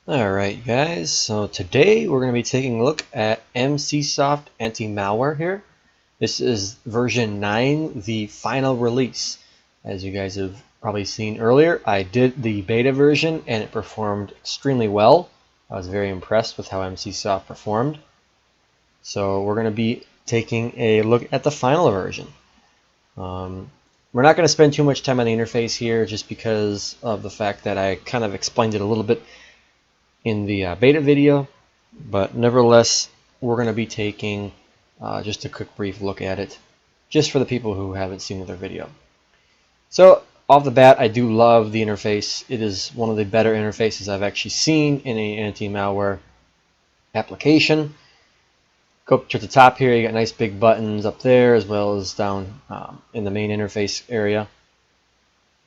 Alright guys, so today we're going to be taking a look at EMSISOFT Anti-Malware here. This is version 9, the final release. As you guys have probably seen earlier, I did the beta version and it performed extremely well. I was very impressed with how EMSISOFT performed. So we're going to be taking a look at the final version. We're not going to spend too much time on the interface here just because of the fact that I kind of explained it a little bit in the beta video, but nevertheless we're going to be taking just a quick brief look at it just for the people who haven't seen the other video. So off the bat, I do love the interface. It is one of the better interfaces I've actually seen in an anti-malware application. Go up to the top here, you got nice big buttons up there as well as down in the main interface area.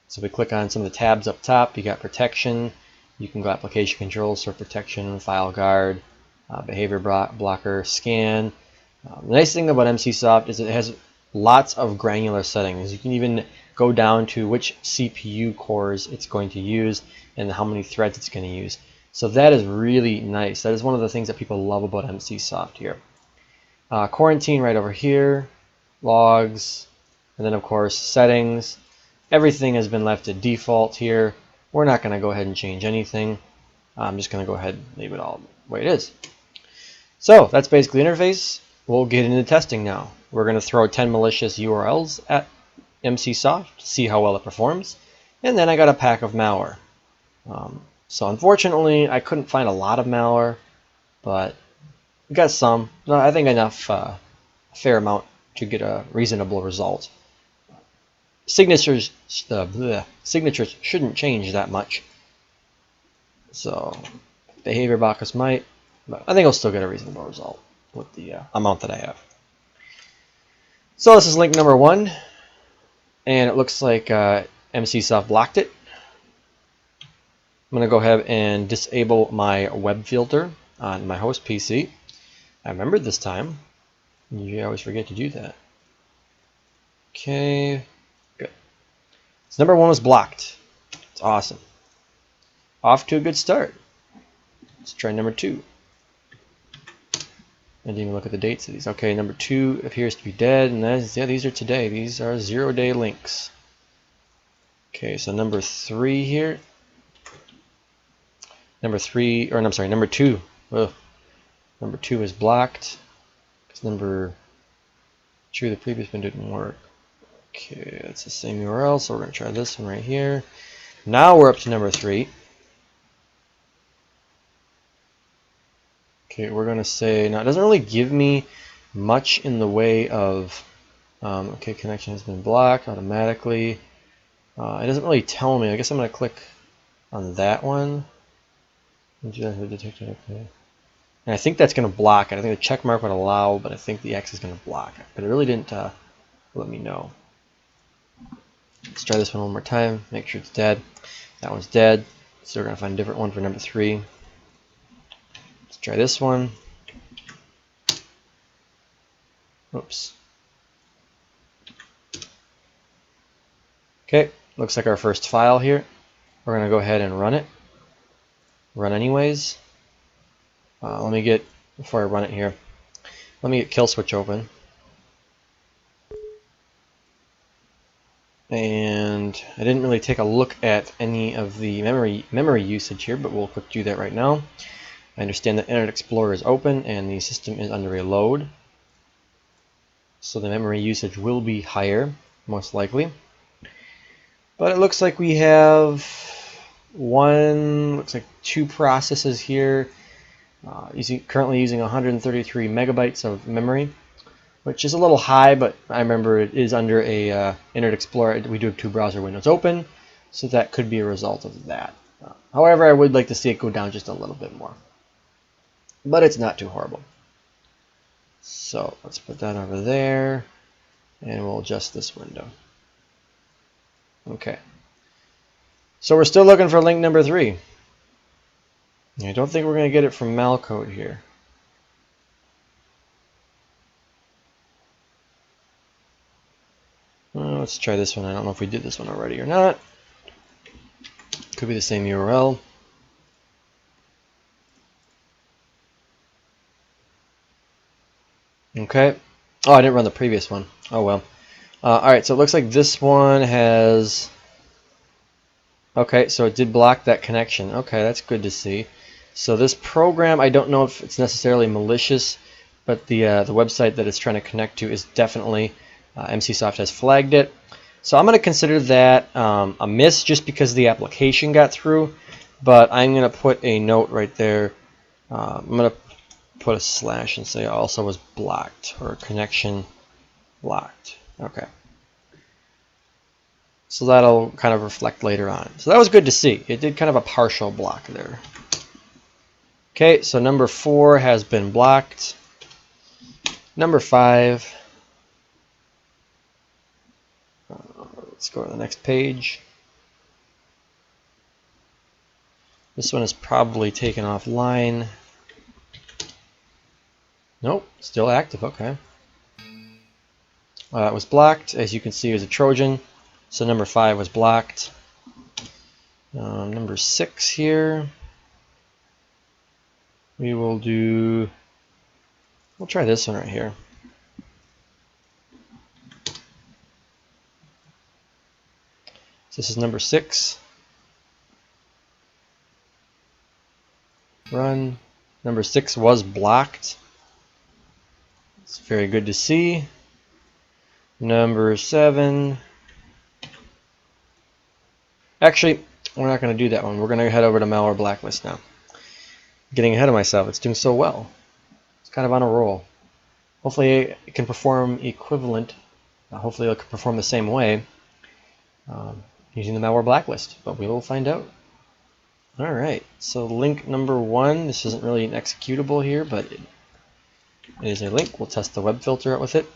So if we click on some of the tabs up top, you got protection. You can go application controls, server protection, file guard, behavior blocker, scan. The nice thing about EMSISOFT is it has lots of granular settings. You can even go down to which CPU cores it's going to use and how many threads it's going to use. So that is really nice. That is one of the things that people love about EMSISOFT here. Quarantine right over here, logs, and then of course settings. Everything has been left at default here. We're not going to go ahead and change anything. I'm just going to go ahead and leave it all the way it is. So that's basically the interface. We'll get into testing now. We're going to throw 10 malicious URLs at EMSISOFT to see how well it performs. And then I got a pack of malware. So unfortunately, I couldn't find a lot of malware, but we got some. No, I think enough, a fair amount to get a reasonable result. Signatures shouldn't change that much. So behavior blockers might, but I think I'll still get a reasonable result with the amount that I have. So this is link number 1, and it looks like EMSISOFT blocked it. I'm going to go ahead and disable my web filter on my host PC. I remembered this time. You always forget to do that. Okay, good. So number 1 was blocked. It's awesome. Off to a good start. Let's try number 2. I didn't even look at the dates of these. Okay, number 2 appears to be dead, and that is, yeah, these are today. These are 0-day links. Okay, so number 3 here. Number 2. Ugh. Number 2 is blocked because number 2, the previous one, didn't work. Okay, it's the same URL, so we're going to try this one right here. Now we're up to number 3. Okay, we're going to say, now it doesn't really give me much in the way of, okay, connection has been blocked automatically. It doesn't really tell me. I guess I'm going to click on that one. Detected, okay. And I think that's going to block it. I think the check mark would allow, but I think the X is going to block it. But it really didn't let me know. Let's try this one more time. Make sure it's dead. That one's dead. So we're going to find a different one for number 3. Let's try this one. Oops. Okay, looks like our first file here. We're going to go ahead and run it. Run anyways. Let me get, before I run it here, let me get kill switch open. And I didn't really take a look at any of the memory usage here, but we'll quick do that right now. I understand that Internet Explorer is open and the system is under a load, so the memory usage will be higher, most likely. But it looks like we have looks like 2 processes here, currently using 133 megabytes of memory, which is a little high, but I remember it is under a Internet Explorer. We do have 2 browser windows open, so that could be a result of that. However, I would like to see it go down just a little bit more, but it's not too horrible. So let's put that over there, and we'll adjust this window. Okay. So we're still looking for link number 3. I don't think we're going to get it from malcode here. Let's try this one. I don't know if we did this one already or not. Could be the same URL. Okay. Oh, I didn't run the previous one. Oh well. Alright, so it looks like this one has... Okay, so it did block that connection. Okay, that's good to see. So this program, I don't know if it's necessarily malicious, but the website that it's trying to connect to is definitely, EMSISOFT has flagged it. So I'm going to consider that a miss just because the application got through, but I'm going to put a note right there. I'm going to put a slash and say also was blocked, or connection blocked. Okay. So that'll kind of reflect later on. So that was good to see. It did kind of a partial block there. Okay, so number 4 has been blocked. Number 5. Let's go to the next page. This one is probably taken offline. Nope, still active. Okay. It was blocked. As you can see, it was a Trojan. So number 5 was blocked. Number 6 here. We'll try this one right here. So this is number 6. Run. Number 6 was blocked. It's very good to see. Number 7. Actually, we're not going to do that one. We're going to head over to Malware Blacklist now. Getting ahead of myself. It's doing so well. It's kind of on a roll. Hopefully it can perform equivalent. Hopefully it can perform the same way using the Malware Blacklist. But we will find out. Alright, so link number 1. This isn't really an executable here, but it is a link. We'll test the web filter out with it.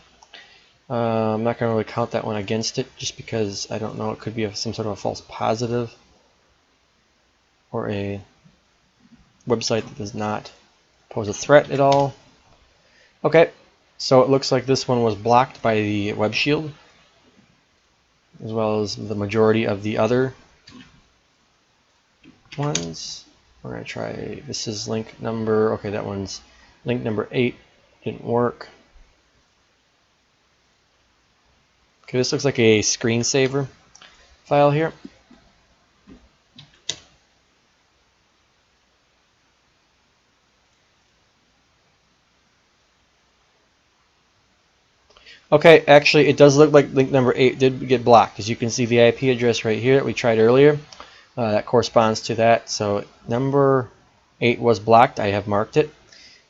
I'm not going to really count that one against it just because I don't know, it could be some sort of a false positive or a website that does not pose a threat at all. Okay, so it looks like this one was blocked by the web shield as well as the majority of the other ones. We're going to try, this is link number, okay, that one's link number 8, didn't work. Okay, this looks like a screensaver file here. Okay, actually it does look like link number 8 did get blocked. As you can see, the IP address right here that we tried earlier, that corresponds to that. So number 8 was blocked. I have marked it.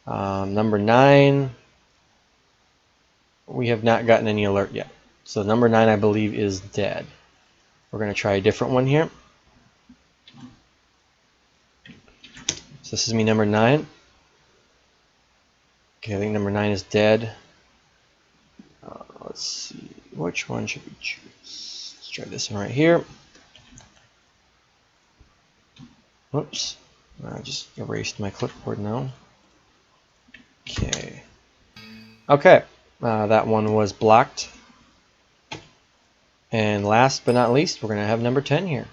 Number 9, we have not gotten any alert yet. So number 9, I believe, is dead. We're going to try a different one here. So this is me, number 9. Okay, I think number 9 is dead. Let's see, which one should we choose? Let's try this one right here. Whoops, I just erased my clipboard now. Okay. Okay, that one was blocked. And last but not least, we're going to have number 10 here.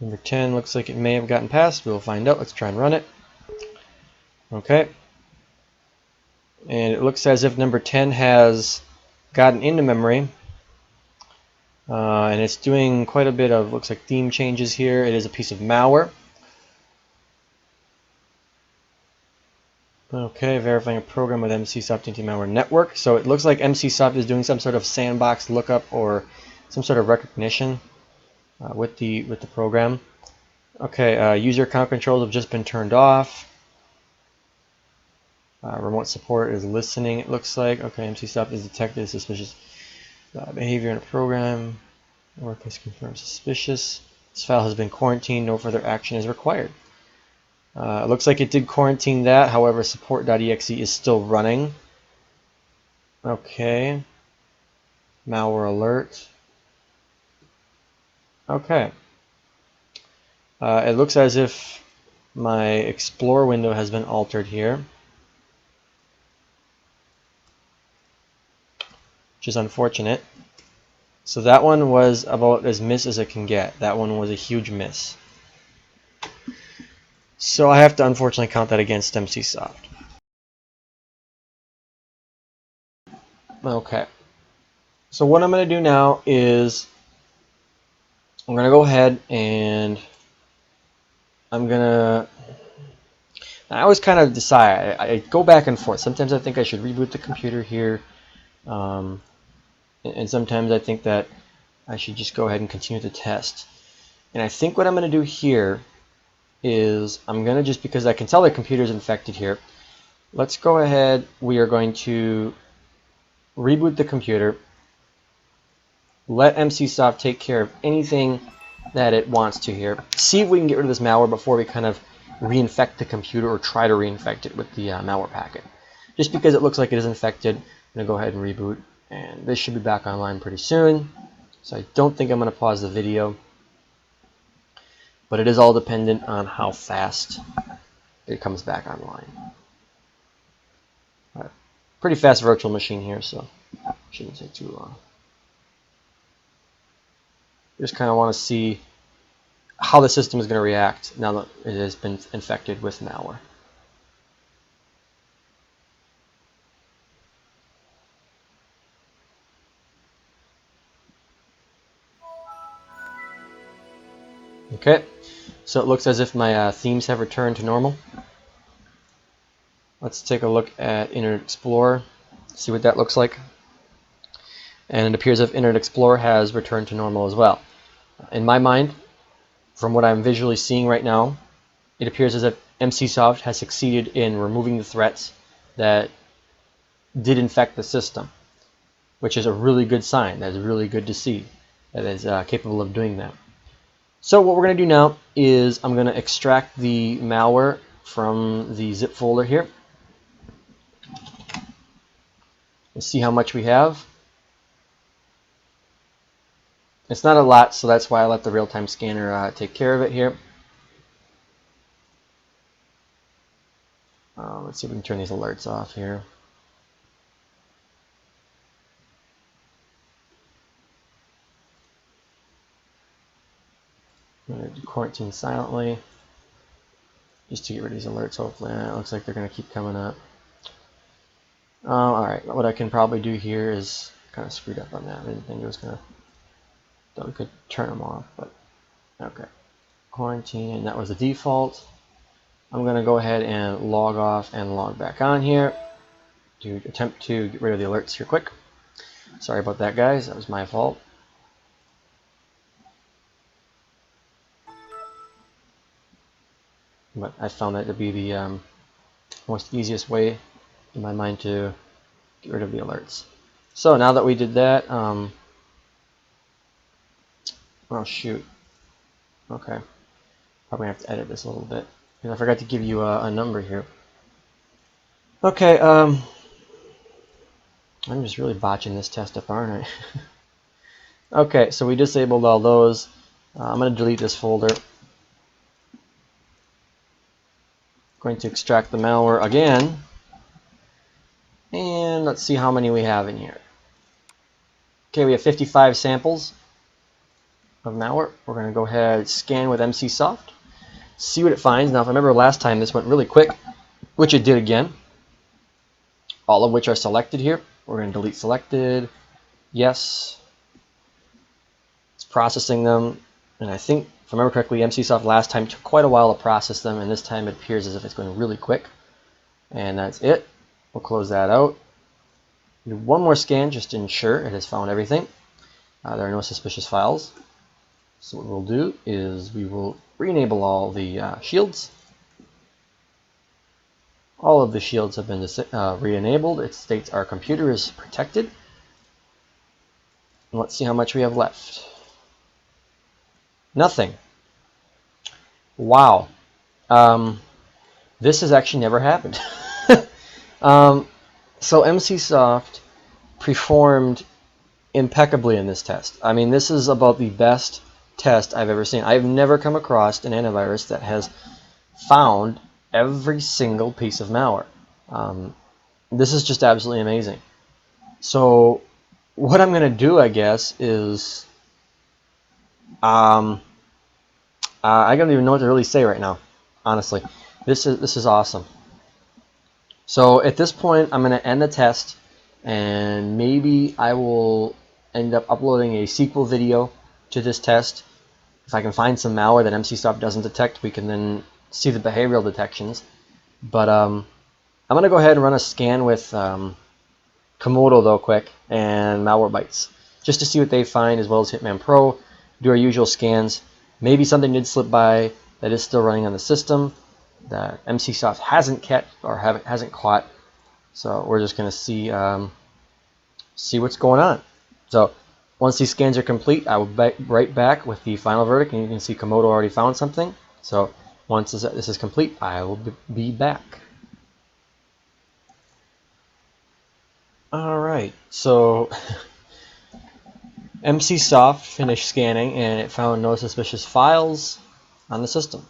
Number 10 looks like it may have gotten past. We'll find out. Let's try and run it. Okay. And it looks as if number 10 has gotten into memory. And it's doing quite a bit of, looks like, theme changes here. It is a piece of malware. Okay, verifying a program with EMSISOFT Anti-Malware network. So it looks like EMSISOFT is doing some sort of sandbox lookup or some sort of recognition with the program. Okay, user account controls have just been turned off. Remote support is listening, it looks like. Okay, EMSISOFT has detected suspicious behavior in a program. Work has confirmed suspicious. This file has been quarantined. No further action is required. It looks like it did quarantine that. However, support.exe is still running. Okay. Malware alert. Okay. It looks as if my Explorer window has been altered here, which is unfortunate. So that one was about as miss as it can get. That one was a huge miss. So I have to unfortunately count that against EMSISOFT. Okay. So what I'm going to do now is I'm going to go ahead and I'm going to... I always kind of decide. I go back and forth. Sometimes I think I should reboot the computer here. And sometimes I think that I should just go ahead and continue the test. And I think what I'm going to do here is I'm going to, just because I can tell the computer's infected here, let's go ahead. We are going to reboot the computer. Let EMSISOFT take care of anything that it wants to here. See if we can get rid of this malware before we kind of reinfect the computer or try to reinfect it with the malware packet. Just because it looks like it is infected, I'm going to go ahead and reboot. And this should be back online pretty soon. So I don't think I'm going to pause the video. But it is all dependent on how fast it comes back online. All right. Pretty fast virtual machine here, so shouldn't take too long. Just kind of want to see how the system is going to react now that it has been infected with malware. Okay, so it looks as if my themes have returned to normal. Let's take a look at Internet Explorer, see what that looks like. And it appears as if Internet Explorer has returned to normal as well. In my mind, from what I'm visually seeing right now, it appears as if EMSISOFT has succeeded in removing the threats that did infect the system, which is a really good sign. That is really good to see that it is capable of doing that. So what we're going to do now is I'm going to extract the malware from the zip folder here. Let's see how much we have. It's not a lot, so that's why I let the real-time scanner take care of it here. Let's see if we can turn these alerts off here. I'm going to do quarantine silently, just to get rid of these alerts. Hopefully, it looks like they're going to keep coming up. All right, what I can probably do here is kind of screwed up on that. I didn't think it was going to. Thought we could turn them off, but okay. Quarantine, and that was the default. I'm going to go ahead and log off and log back on here to attempt to get rid of the alerts here quick. Sorry about that, guys. That was my fault. But I found that to be the most easiest way in my mind to get rid of the alerts. So now that we did that, oh shoot. Okay. Probably have to edit this a little bit. And I forgot to give you a number here. Okay, I'm just really botching this test up, aren't I? Okay, so we disabled all those. I'm going to delete this folder. Going to extract the malware again. And let's see how many we have in here. Okay, we have 55 samples of malware. We're going to go ahead and scan with EMSISOFT. See what it finds. Now, if I remember last time, this went really quick, which it did again. All of which are selected here. We're going to delete selected. Yes. It's processing them. And I think, if I remember correctly, EMSISOFT last time took quite a while to process them, and this time it appears as if it's going really quick. And that's it. We'll close that out. Do one more scan just to ensure it has found everything. There are no suspicious files. So what we'll do is we will re-enable all the shields. All of the shields have been re-enabled. It states our computer is protected. And let's see how much we have left. Nothing. Wow. This has actually never happened. So EMSISOFT performed impeccably in this test. I mean, this is about the best test I've ever seen. I've never come across an antivirus that has found every single piece of malware. This is just absolutely amazing. So what I'm going to do, I guess, is I don't even know what to really say right now. Honestly, this is awesome. So at this point, I'm going to end the test, and maybe I will end up uploading a sequel video to this test. If I can find some malware that EMSISOFT doesn't detect, we can then see the behavioral detections. But I'm going to go ahead and run a scan with Komodo though quick and Malwarebytes, just to see what they find, as well as Hitman Pro. Do our usual scans. Maybe something did slip by that is still running on the system that EMSISOFT hasn't kept or hasn't caught. So we're just going to see what's going on. So once these scans are complete, I will be right back with the final verdict, and you can see Komodo already found something. So once this is complete, I will be back. Alright, so EMSISOFT finished scanning and it found no suspicious files on the system,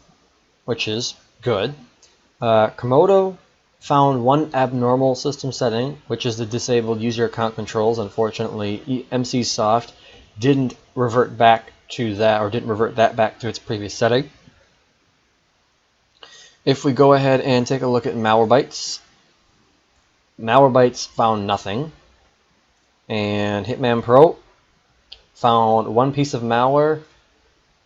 which is good. Komodo found one abnormal system setting, which is the disabled user account controls. Unfortunately, EMSISOFT didn't revert back to that, or didn't revert that back to its previous setting. If we go ahead and take a look at Malwarebytes, Malwarebytes found nothing, and Hitman Pro found one piece of malware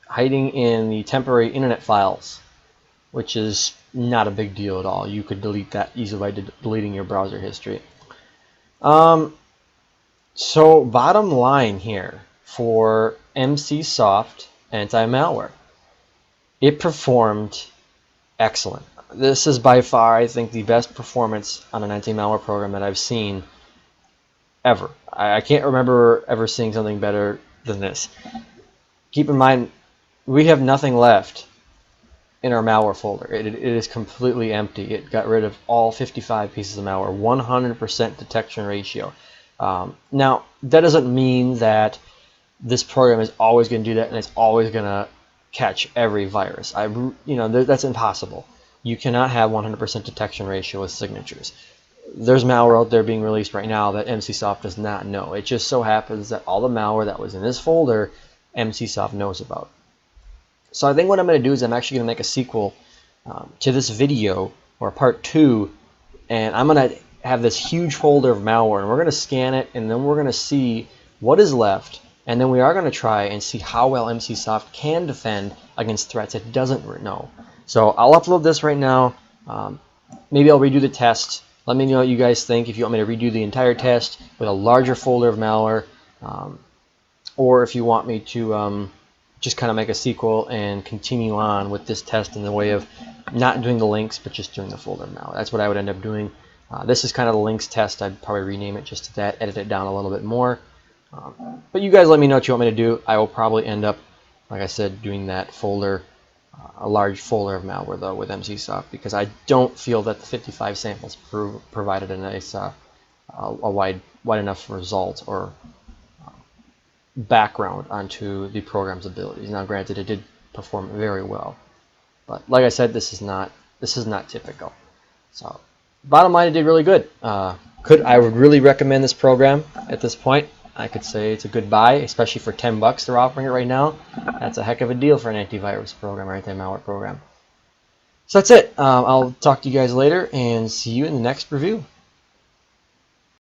hiding in the temporary internet files, which is not a big deal at all. You could delete that easily by deleting your browser history. So bottom line here for EMSISOFT Anti-Malware, it performed excellent. This is by far, I think, the best performance on an anti-malware program that I've seen ever. I can't remember ever seeing something better than this. Keep in mind, we have nothing left in our malware folder. It is completely empty. It got rid of all 55 pieces of malware, 100% detection ratio. Now, that doesn't mean that this program is always going to do that and it's always going to catch every virus. That's impossible. You cannot have 100% detection ratio with signatures. There's malware out there being released right now that EMSISOFT does not know. It just so happens that all the malware that was in this folder, EMSISOFT knows about. So I think what I'm going to do is I'm actually going to make a sequel to this video, or part 2, and I'm going to have this huge folder of malware, and we're going to scan it, and then we're going to see what is left, and then we are going to try and see how well EMSISOFT can defend against threats it doesn't know. So I'll upload this right now. Maybe I'll redo the test. Let me know what you guys think, if you want me to redo the entire test with a larger folder of malware, or if you want me to just kind of make a sequel and continue on with this test in the way of not doing the links, but just doing the folder malware. That's what I would end up doing. This is kind of the links test. I'd probably rename it just to that, edit it down a little bit more. But you guys let me know what you want me to do. I will probably end up, like I said, doing that folder, a large folder of malware though with EMSISOFT, because I don't feel that the 55 samples provided a nice, a wide enough result or background onto the program's abilities. Now, granted, it did perform very well, but like I said, this is not typical. So, bottom line, it did really good. I would really recommend this program at this point. I could say it's a good buy, especially for $10 they're offering it right now. That's a heck of a deal for an antivirus program or anti-malware program. So that's it. I'll talk to you guys later and see you in the next review.